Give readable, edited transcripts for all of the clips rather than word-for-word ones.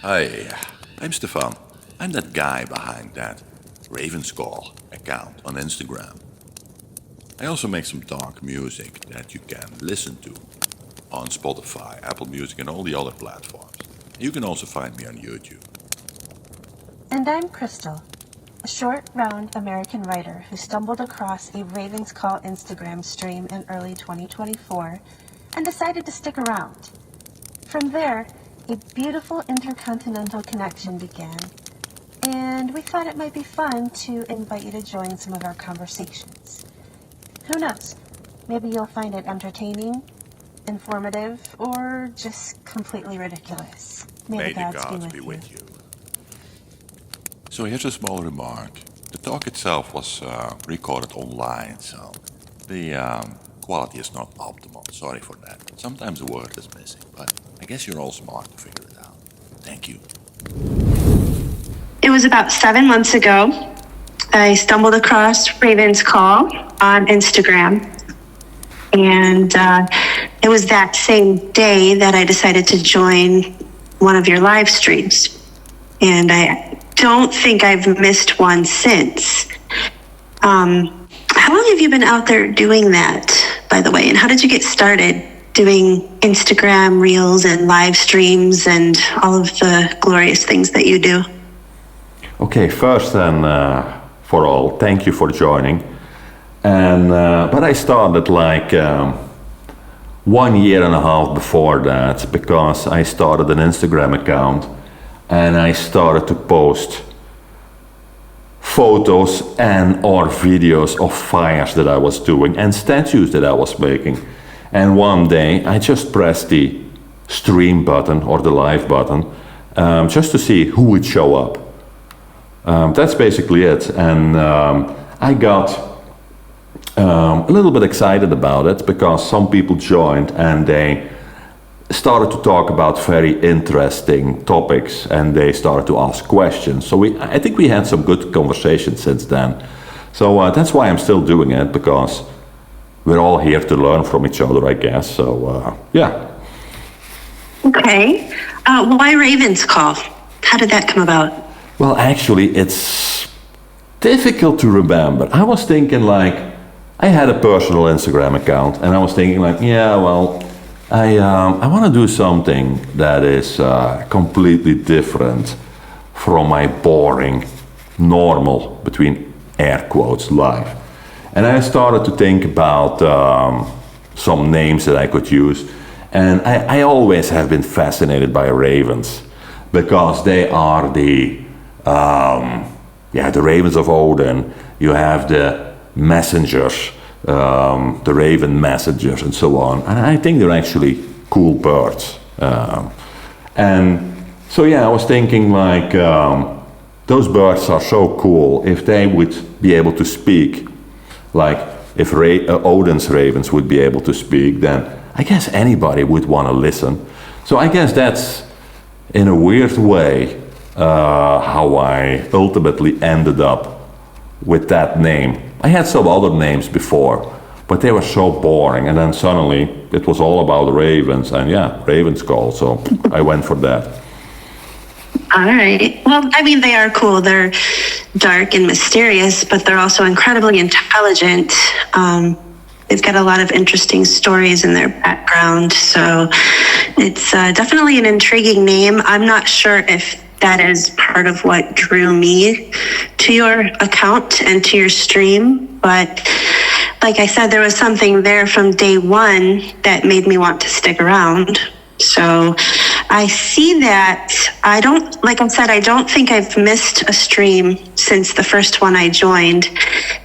Hi, I'm Stefan. I'm that guy behind that Ravenscall account on Instagram. I also make some dark music that you can listen to on Spotify, Apple Music, and all the other platforms. You can also find me on YouTube. And I'm Crystal, a short, round American writer who stumbled across a Ravens Call Instagram stream in early 2024 and decided to stick around. From there, a beautiful intercontinental connection began, and we thought it might be fun to invite you to join some of our conversations. Who knows? Maybe you'll find it entertaining, informative, or just completely ridiculous. May the gods be with you. So here's a small remark. The talk itself was recorded online, so the quality is not optimal. Sorry for that. Sometimes a word is missing, but I guess you're all smart to figure it out. Thank you. It was about 7 months ago. I stumbled across Raven's Call on Instagram. And it was that same day that I decided to join one of your live streams. And I don't think I've missed one since. How long have you been out there doing that, by the way? And how did you get started doing Instagram reels and live streams and all of the glorious things that you do? Okay, first and for all, thank you for joining. And but I started like 1 year and a half before that, because I started an Instagram account and I started to post photos and or videos of fires that I was doing and statues that I was making. And one day I just pressed the stream button or the live button just to see who would show up. That's basically it. And I got a little bit excited about it because some people joined and they started to talk about very interesting topics and they started to ask questions. So I think we had some good conversations since then. So that's why I'm still doing it, because we're all here to learn from each other, I guess. So yeah. Okay. Why Raven's Call? How did that come about? Well, actually, it's difficult to remember. I was thinking like, I had a personal Instagram account and I was thinking like, yeah, well, I want to do something that is completely different from my boring, normal, between air quotes, life. And I started to think about some names that I could use. And I always have been fascinated by ravens, because they are the ravens of Odin. You have the messengers, the raven messengers and so on. And I think they're actually cool birds. And so yeah, I was thinking like, those birds are so cool. If they would be able to speak, like if Odin's ravens would be able to speak, then I guess anybody would want to listen. So I guess that's, in a weird way, how I ultimately ended up with that name. I had some other names before, but they were so boring, and then suddenly it was all about ravens, and yeah, Ravens Call, so I went for that. All right. Well, I mean, they are cool. They're dark and mysterious, but they're also incredibly intelligent. They've got a lot of interesting stories in their background, so it's definitely an intriguing name. I'm not sure if that is part of what drew me to your account and to your stream, but like I said, there was something there from day one that made me want to stick around. So I see that I don't think I've missed a stream since the first one I joined.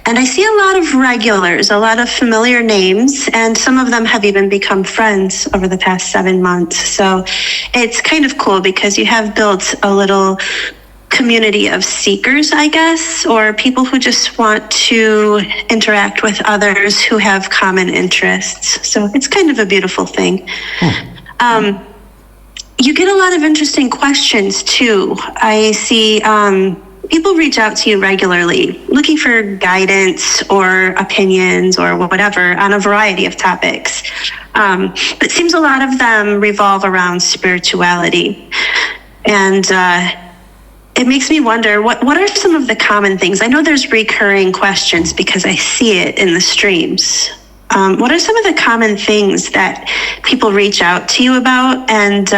And I see a lot of regulars, a lot of familiar names, and some of them have even become friends over the past 7 months. So it's kind of cool because you have built a little community of seekers, I guess, or people who just want to interact with others who have common interests. So it's kind of a beautiful thing. You get a lot of interesting questions too. I see people reach out to you regularly looking for guidance or opinions or whatever on a variety of topics. But it seems a lot of them revolve around spirituality. And it makes me wonder, what are some of the common things? I know there's recurring questions because I see it in the streams. What are some of the common things that people reach out to you about? And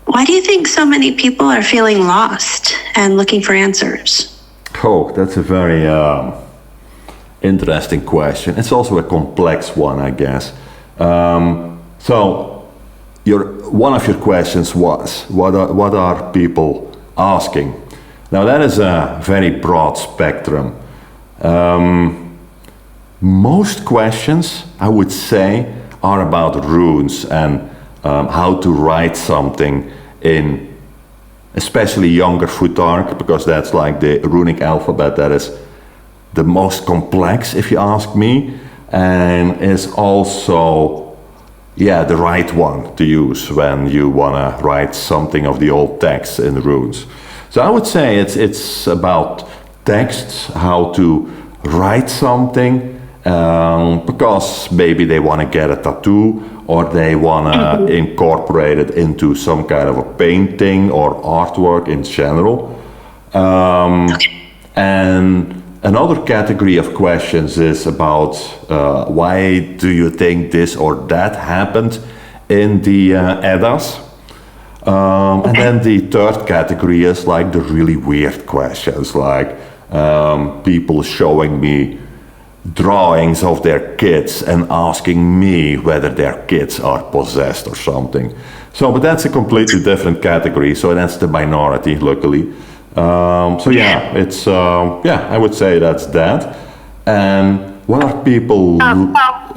why do you think so many people are feeling lost and looking for answers? Oh, that's a very interesting question. It's also a complex one, I guess. So, one of your questions was, what are people asking? Now, that is a very broad spectrum. Most questions, I would say, are about runes and how to write something in especially younger Futhark, because that's like the runic alphabet that is the most complex, if you ask me, and is also, yeah, the right one to use when you want to write something of the old text in runes. So I would say it's about texts, how to write something, because maybe they want to get a tattoo or they want to incorporate it into some kind of a painting or artwork in general. And another category of questions is about why do you think this or that happened in the Eddas? And then the third category is like the really weird questions, like people showing me drawings of their kids and asking me whether their kids are possessed or something. So, but that's a completely different category, so that's the minority, luckily. So yeah, it's, yeah, I would say that's that. And what are people...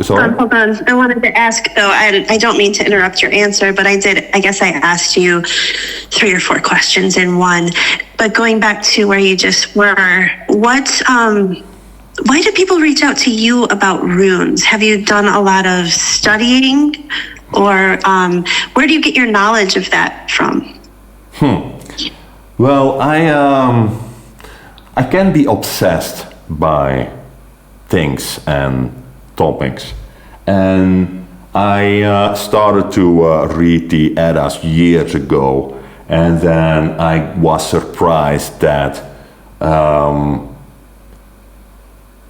Sorry? Hold on. I wanted to ask, though, I don't mean to interrupt your answer, but I guess I asked you 3 or 4 questions in one. But going back to where you just were, why do people reach out to you about runes? Have you done a lot of studying, or where do you get your knowledge of that from? Well, I can be obsessed by things and topics, and I started to read the Eddas years ago, and then I was surprised that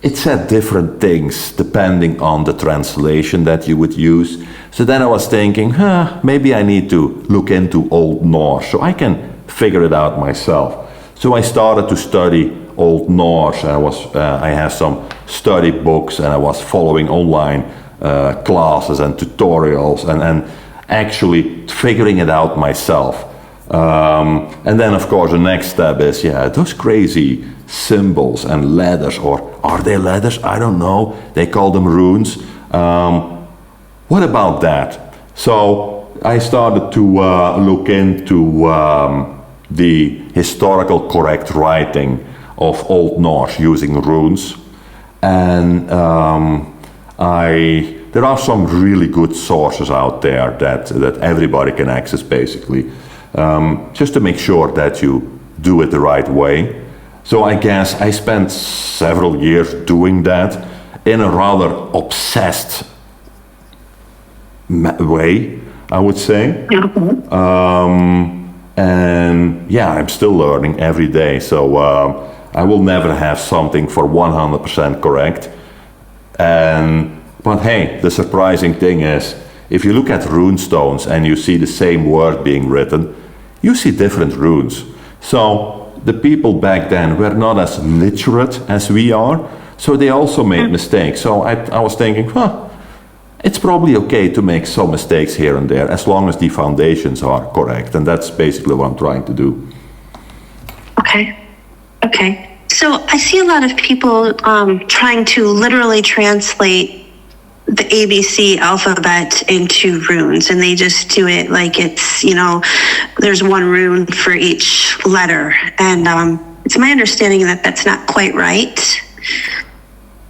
it said different things depending on the translation that you would use. So then I was thinking, maybe I need to look into Old Norse so I can figure it out myself. So I started to study Old Norse. I have some study books, and I was following online classes and tutorials and actually figuring it out myself. And then of course the next step is, those crazy symbols and letters, or are they letters? I don't know. They call them runes. What about that? So I started to look into the historical correct writing of Old Norse using runes, and there are some really good sources out there that everybody can access, basically, just to make sure that you do it the right way. So I guess I spent several years doing that in a rather obsessed way, I would say. And yeah, I'm still learning every day. So I will never have something for 100% correct. But hey, the surprising thing is, if you look at runestones and you see the same word being written, you see different runes. So the people back then were not as literate as we are, so they also made mistakes. So I was thinking, it's probably okay to make some mistakes here and there, as long as the foundations are correct. And that's basically what I'm trying to do. Okay. So I see a lot of people trying to literally translate the ABC alphabet into runes, and they just do it like it's, there's one rune for each letter. And it's my understanding that that's not quite right.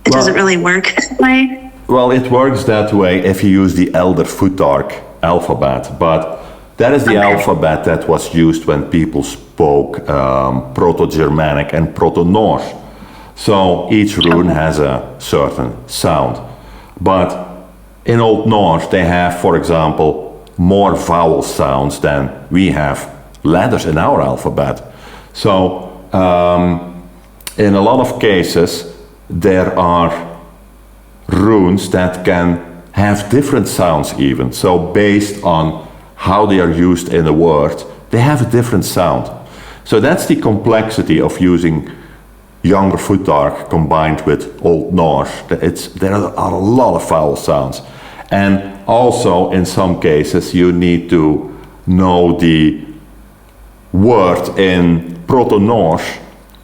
It doesn't really work that way. Well, it works that way if you use the Elder Futhark alphabet, but that is the alphabet that was used when people spoke Proto-Germanic and Proto-Norse. So each rune has a certain sound. But in Old Norse, they have, for example, more vowel sounds than we have letters in our alphabet. So in a lot of cases, there are runes that can have different sounds even. So based on how they are used in a word, they have a different sound. So that's the complexity of using Younger Futhark combined with Old Norse. There are a lot of vowel sounds. And also, in some cases, you need to know the word in Proto-Norse,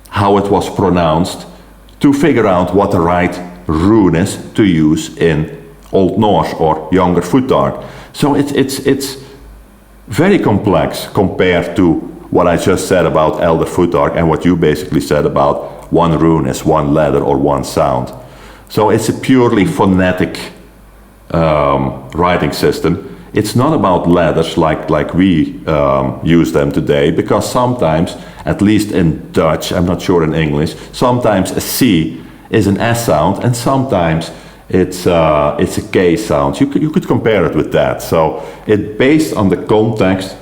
how it was pronounced, to figure out what the right rune is to use in Old Norse or Younger Futhark. So it's very complex compared to what I just said about Elder Futhark and what you basically said about one rune is one letter or one sound. So it's a purely phonetic writing system. It's not about letters like we use them today, because sometimes, at least in Dutch, I'm not sure in English, sometimes a C is an S sound and sometimes it's a K sound. You could compare it with that. So based on the context,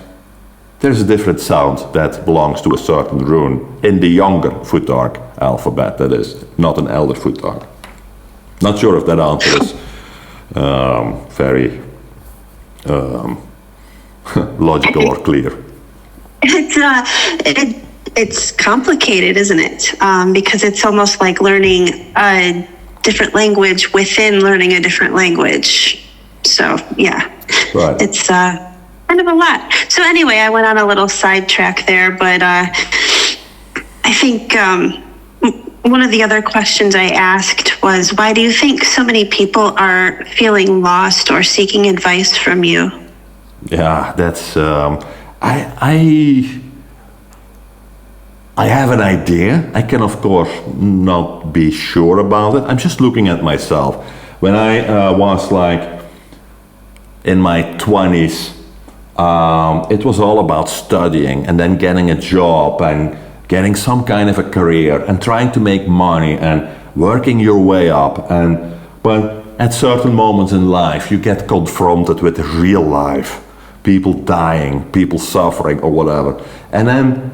there's a different sound that belongs to a certain rune in the Younger Futhark alphabet, that is, not an Elder Futhark. Not sure if that answer is very logical or clear. It's complicated, isn't it? Because it's almost like learning a different language within learning a different language. So, yeah, right. It's kind of a lot. So anyway, I went on a little sidetrack there, but I think one of the other questions I asked was, why do you think so many people are feeling lost or seeking advice from you? Yeah, that's I have an idea. I can, of course, not be sure about it. I'm just looking at myself. When I was like in my 20s, it was all about studying and then getting a job and getting some kind of a career and trying to make money and working your way up. But at certain moments in life, you get confronted with real life. People dying, people suffering or whatever. And then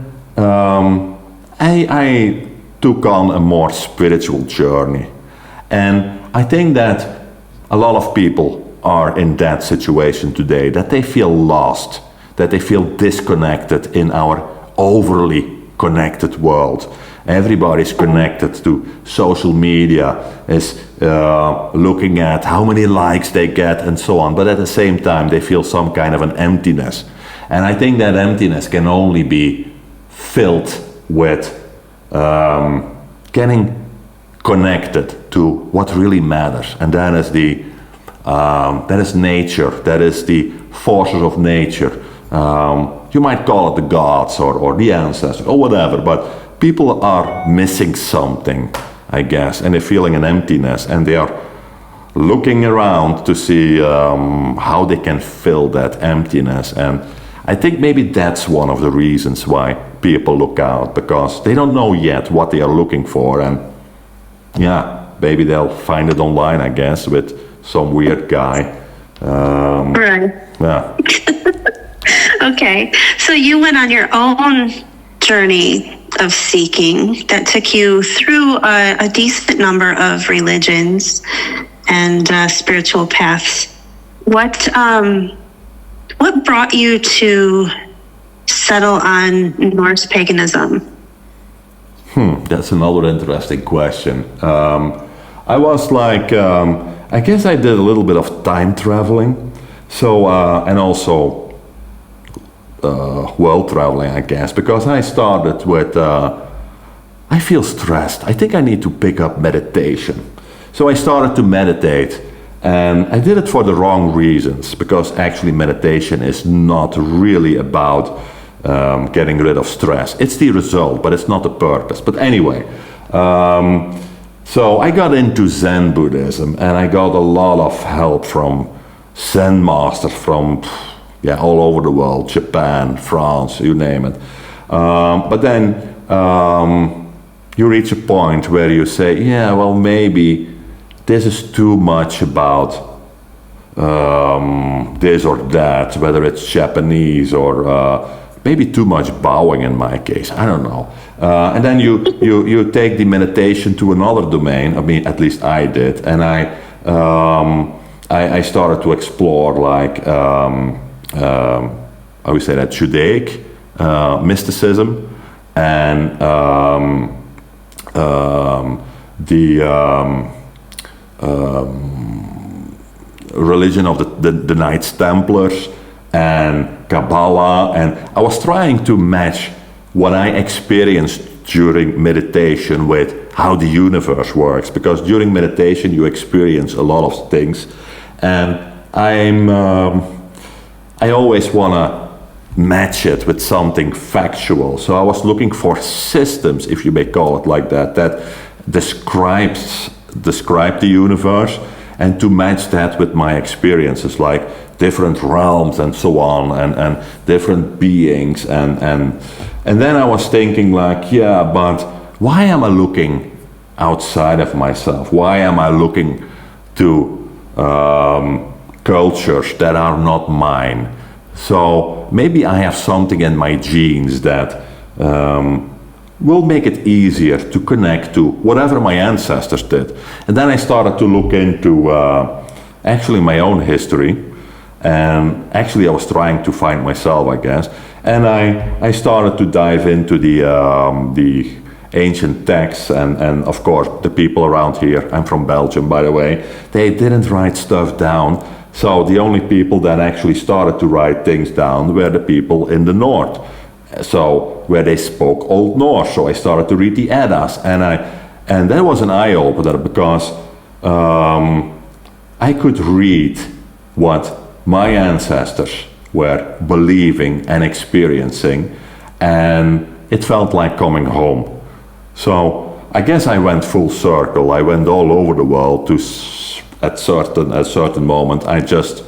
I took on a more spiritual journey. And I think that a lot of people are in that situation today, that they feel lost, that they feel disconnected in our overly connected world. Everybody's connected to social media, is looking at how many likes they get and so on, but at the same time they feel some kind of an emptiness. And I think that emptiness can only be filled with getting connected to what really matters, and that is nature, that is the forces of nature. You might call it the gods or the ancestors or whatever, but people are missing something, I guess, and they're feeling an emptiness, and they are looking around to see how they can fill that emptiness. And I think maybe that's one of the reasons why people look out, because they don't know yet what they are looking for. And yeah, maybe they'll find it online, I guess, with some weird guy. Right. Yeah. Okay. So you went on your own journey of seeking that took you through a decent number of religions and spiritual paths. What brought you to settle on Norse paganism? That's another interesting question. I was like, I guess I did a little bit of time traveling. So, and also world traveling, I guess, because I started with, I feel stressed. I think I need to pick up meditation. So I started to meditate, and I did it for the wrong reasons, because actually meditation is not really about getting rid of stress. It's the result, but it's not the purpose. But anyway, so I got into Zen Buddhism, and I got a lot of help from Zen masters from all over the world, Japan, France, you name it. But then you reach a point where you say, yeah, well, maybe this is too much about this or that, whether it's Japanese or maybe too much bowing in my case. I don't know. And then you take the meditation to another domain. I mean, at least I did, and I started to explore like I would say that Judaic mysticism and the religion of the Knights Templars and Kabbalah, and I was trying to match what I experienced during meditation with how the universe works, because during meditation you experience a lot of things, and I always want to match it with something factual. So I was looking for systems, if you may call it like that, that describe the universe, and to match that with my experiences, like different realms and so on, and different beings, and then I was thinking like, yeah, but why am I looking outside of myself? Why am I looking to cultures that are not mine? So maybe I have something in my genes that will make it easier to connect to whatever my ancestors did. And then I started to look into actually my own history, and actually I was trying to find myself, I guess, and I started to dive into the ancient texts, and of course the people around here, I'm from Belgium by the way, they didn't write stuff down. So the only people that actually started to write things down were the people in the north, so where they spoke Old Norse. So I started to read the Eddas, and that was an eye-opener, because I could read what my ancestors were believing and experiencing, and it felt like coming home. So I guess I went full circle. I went all over the world to at a certain moment I just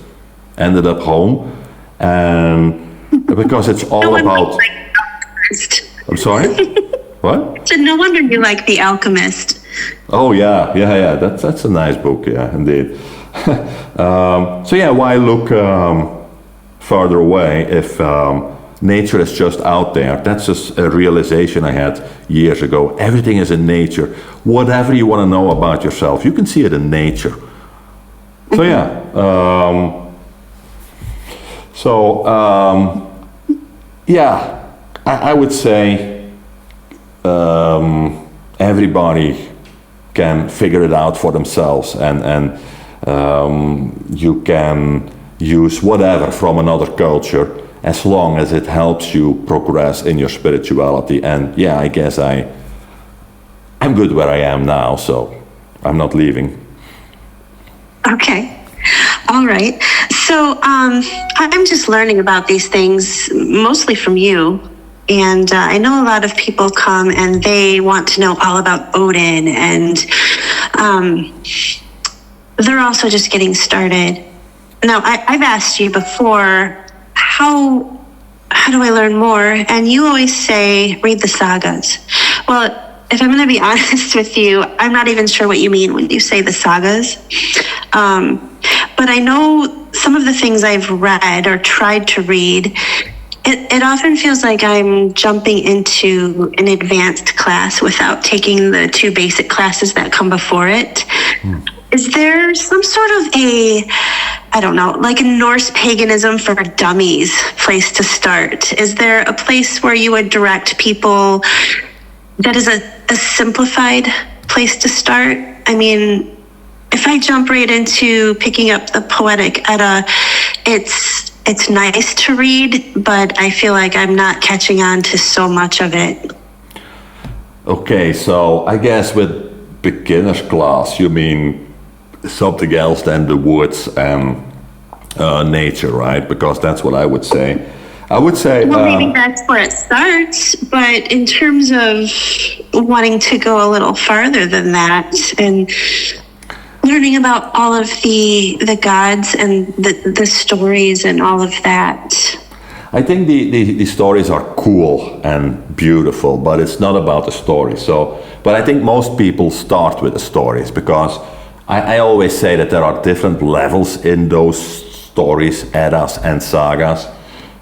ended up home, and because it's all about. Like The Alchemist. I'm sorry. What? So no wonder you like The Alchemist. Oh yeah. That's a nice book. Yeah, indeed. So yeah, why look further away if nature is just out there? That's just a realization I had years ago. Everything is in nature. Whatever you want to know about yourself, you can see it in nature. So yeah. Yeah, I would say everybody can figure it out for themselves, and you can use whatever from another culture as long as it helps you progress in your spirituality. And yeah, I guess I'm good where I am now, so I'm not leaving. Okay. All right. So I'm just learning about these things mostly from you. And I know a lot of people come and they want to know all about Odin, and they're also just getting started. Now, I've asked you before, how do I learn more? And you always say, read the sagas. Well, if I'm going to be honest with you, I'm not even sure what you mean when you say the sagas. But I know some of the things I've read or tried to read, it often feels like I'm jumping into an advanced class without taking the 2 basic classes that come before it. Is there some sort of I don't know, like a Norse paganism for dummies place to start? Is there a place where you would direct people that is a simplified place to start? I mean, if I jump right into picking up the Poetic Edda, it's nice to read, but I feel like I'm not catching on to so much of it. Okay, so I guess with beginner's class, you mean something else than the woods and nature, right? Because that's what I would say. I would say... Well, maybe that's where it starts, but in terms of wanting to go a little farther than that and learning about all of the gods and the stories and all of that. I think the stories are cool and beautiful, but it's not about the story. So, but I think most people start with the stories, because I always say that there are different levels in those stories, Eddas and sagas,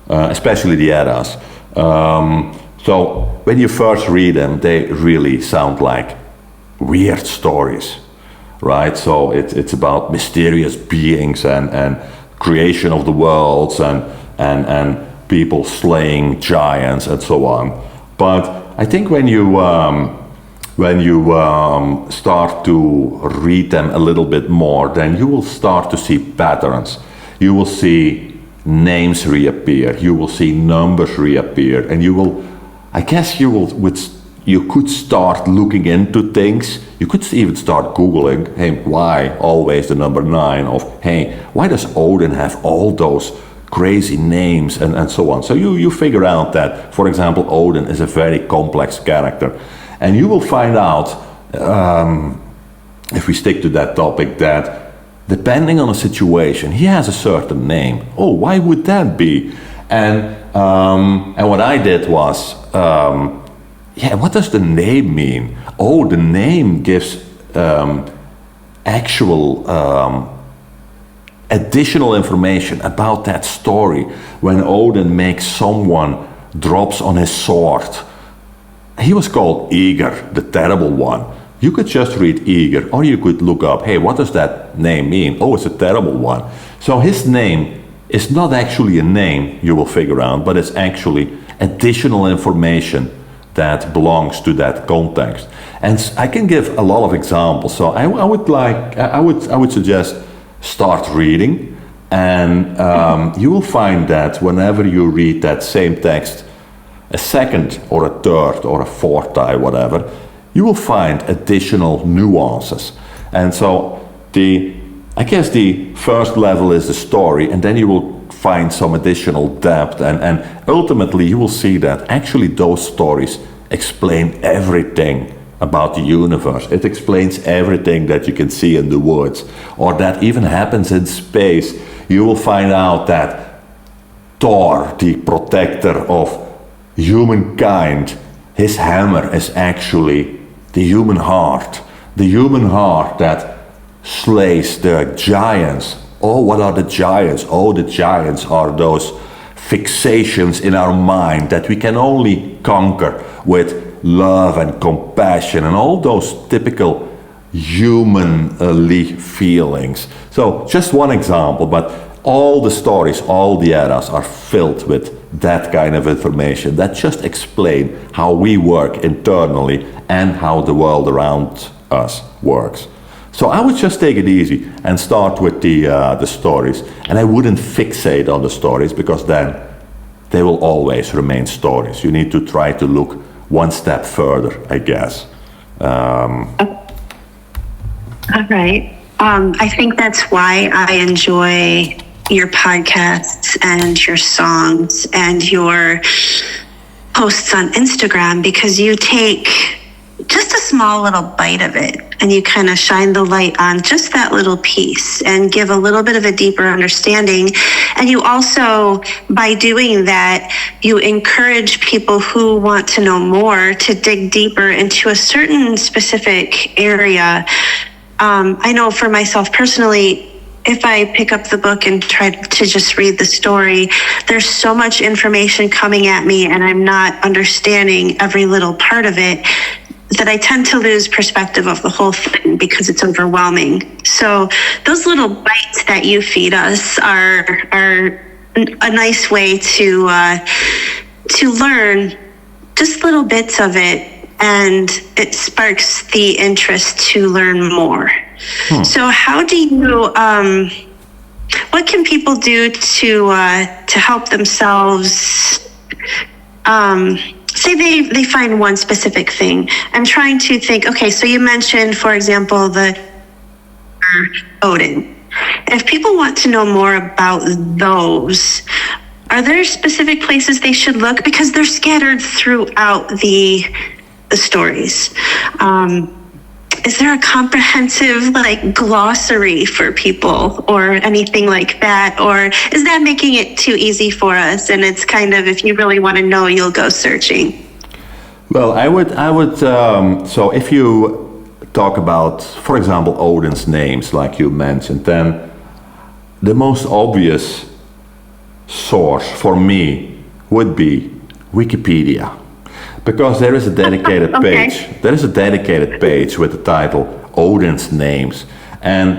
especially the Eddas. So when you first read them, they really sound like weird stories, right? So it's about mysterious beings and creation of the worlds and people slaying giants and so on. But I think when you start to read them a little bit more, then you will start to see patterns. You will see names reappear. You will see numbers reappear, and you could start looking into things. You could even start Googling, hey, why always the number 9? Of, hey, why does Odin have all those crazy names and so on? So you figure out that, for example, Odin is a very complex character. And you will find out, if we stick to that topic, that depending on the situation, he has a certain name. Oh, why would that be? And what I did was, what does the name mean? Oh, the name gives actual additional information about that story. When Odin makes someone drops on his sword, he was called Eager, the terrible one. You could just read Eager, or you could look up, hey, what does that name mean? Oh, it's a terrible one. So his name is not actually a name, you will figure out, but it's actually additional information that belongs to that context. And I can give a lot of examples. So I would suggest start reading, and you will find that whenever you read that same text a second or a third or a fourth time, whatever, you will find additional nuances. And so I guess the first level is the story, and then you will find some additional depth, and ultimately you will see that actually those stories explain everything about the universe. It explains everything that you can see in the woods, or that even happens in space. You will find out that Thor, the protector of humankind, his hammer is actually the human heart that slays the giants. Oh, what are the giants? Oh, the giants are those fixations in our mind that we can only conquer with love and compassion and all those typical humanly feelings. So just one example, but all the stories, all the eras are filled with that kind of information that just explain how we work internally and how the world around us works. So I would just take it easy and start with the stories, and I wouldn't fixate on the stories, because then they will always remain stories. You need to try to look one step further, I guess. All right. I think that's why I enjoy your podcasts and your songs and your posts on Instagram, because you take just a small little bite of it and you kind of shine the light on just that little piece and give a little bit of a deeper understanding. And you also, by doing that, you encourage people who want to know more to dig deeper into a certain specific area. I know for myself personally, if I pick up the book and try to just read the story, there's so much information coming at me and I'm not understanding every little part of it, that I tend to lose perspective of the whole thing because it's overwhelming. So those little bites that you feed us are a nice way to learn just little bits of it, and it sparks the interest to learn more. So how do you, what can people do to help themselves, say they find one specific thing? I'm trying to think, okay, so you mentioned, for example, the Odin. If people want to know more about those, are there specific places they should look? Because they're scattered throughout the stories. Is there a comprehensive glossary for people or anything like that? Or is that making it too easy for us? And it's kind of, if you really want to know, you'll go searching. Well, I would. So if you talk about, for example, Odin's names, like you mentioned, then the most obvious source for me would be Wikipedia, because there is a dedicated Okay. page. There is a dedicated page with the title Odin's Names. And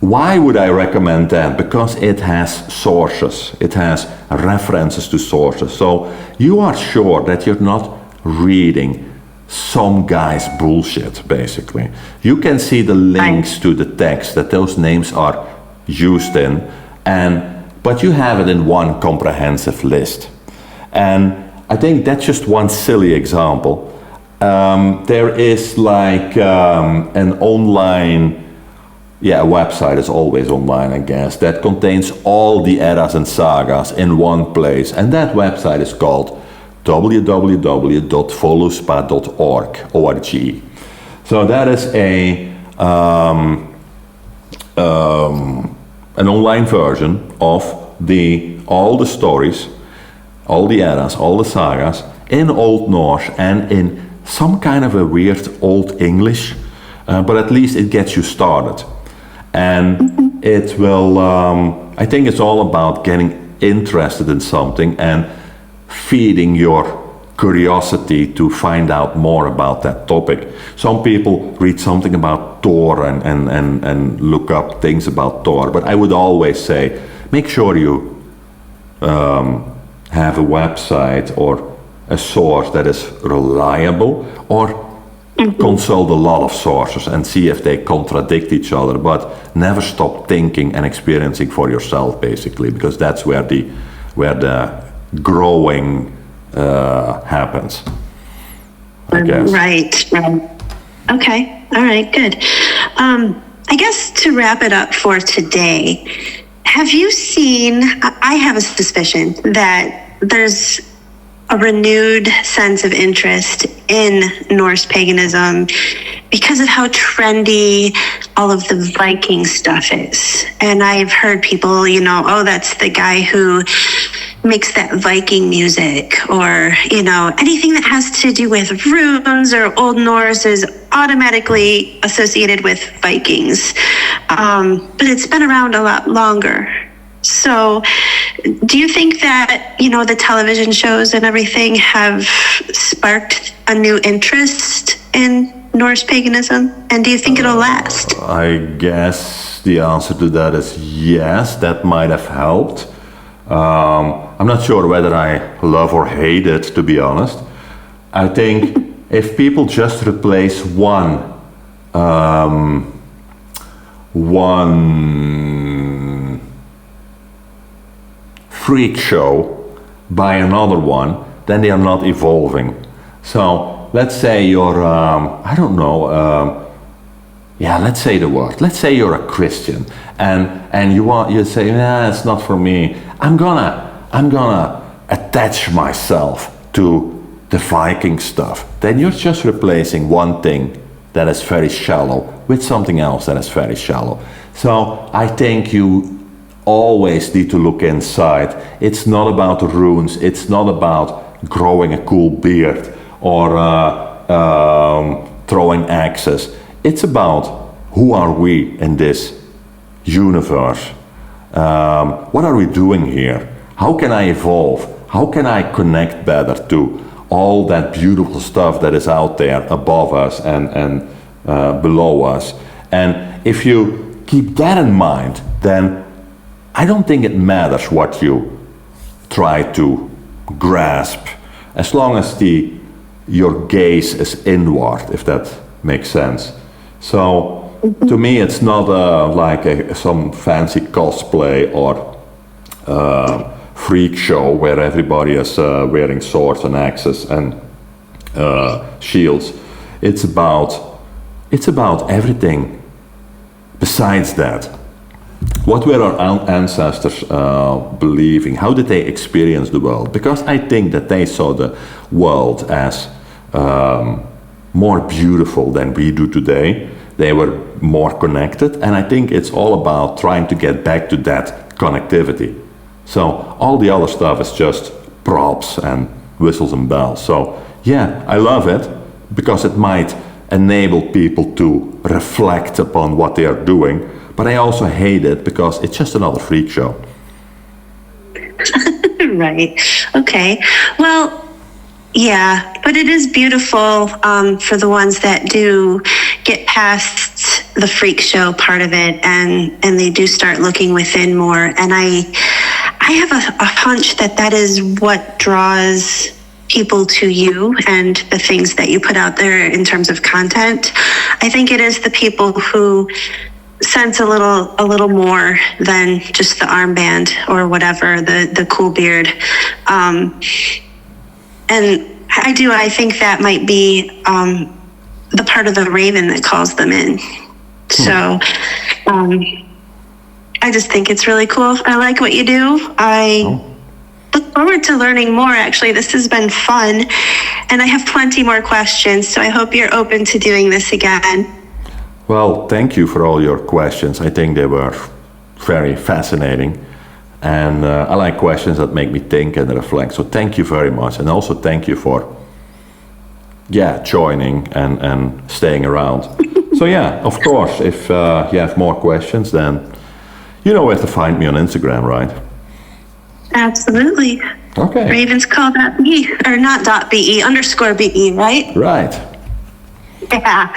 why would I recommend that? Because it has sources, it has references to sources. So you are sure that you're not reading some guy's bullshit, basically. You can see the links to the text that those names are used in, but you have it in one comprehensive list. And I think that's just one silly example. There is like an online, a website is always online, I guess, that contains all the eras and sagas in one place. And that website is called www.voluspa.org. So that is an online version of all the stories, all the eras, all the sagas in Old Norse and in some kind of a weird Old English, but at least it gets you started. And it will, I think it's all about getting interested in something and feeding your curiosity to find out more about that topic. Some people read something about Thor and look up things about Thor, but I would always say, make sure you have a website or a source that is reliable, or consult a lot of sources and see if they contradict each other, but never stop thinking and experiencing for yourself, basically, because that's where the growing happens, I guess. Right. Okay. All right. Good. I guess to wrap it up for today, have you seen, I have a suspicion that there's a renewed sense of interest in Norse paganism because of how trendy all of the Viking stuff is. And I've heard people, oh, that's the guy who makes that Viking music, or, anything that has to do with runes or Old Norse is automatically associated with Vikings. But it's been around a lot longer. So do you think that, the television shows and everything have sparked a new interest in Norse paganism? And do you think it'll last? I guess the answer to that is yes, that might have helped. I'm not sure whether I love or hate it, to be honest. I think if people just replace one freak show by another one, then they are not evolving. So let's say you're, let's say the word. Let's say you're a Christian and you say, nah, it's not for me. I'm gonna attach myself to the Viking stuff. Then you're just replacing one thing that is very shallow with something else that is very shallow. So I think you always need to look inside. It's not about the runes. It's not about growing a cool beard or throwing axes. It's about who are we in this universe? What are we doing here? How can I evolve? How can I connect better to all that beautiful stuff that is out there above us and below us? And if you keep that in mind, then I don't think it matters what you try to grasp, as long as your gaze is inward, if that makes sense. So to me, it's not like some fancy cosplay or freak show where everybody is wearing swords and axes and shields. It's about everything besides that. What were our ancestors believing? How did they experience the world? Because I think that they saw the world as more beautiful than we do today. They were more connected, and I think it's all about trying to get back to that connectivity. So all the other stuff is just props and whistles and bells. So yeah, I love it because it might enable people to reflect upon what they are doing. But I also hate it because it's just another freak show. Right. Okay. Well, Yeah, but it is beautiful for the ones that do get past the freak show part of it, and they do start looking within more. And I have a hunch that is what draws people to you and the things that you put out there in terms of content. I think it is the people who sense a little more than just the armband or whatever, the cool beard. And I think that might be the part of the raven that calls them in. So I just think it's really cool. I like what you do. I look forward to learning more, actually. This has been fun. And I have plenty more questions, so I hope you're open to doing this again. Well, thank you for all your questions. I think they were very fascinating. And I like questions that make me think and reflect. So thank you very much. And also thank you for, joining and staying around. So of course, if you have more questions, then you know where to find me on Instagram, right? Absolutely. Okay. Ravenscall.be, or not .be, _be, right? Right. Yeah.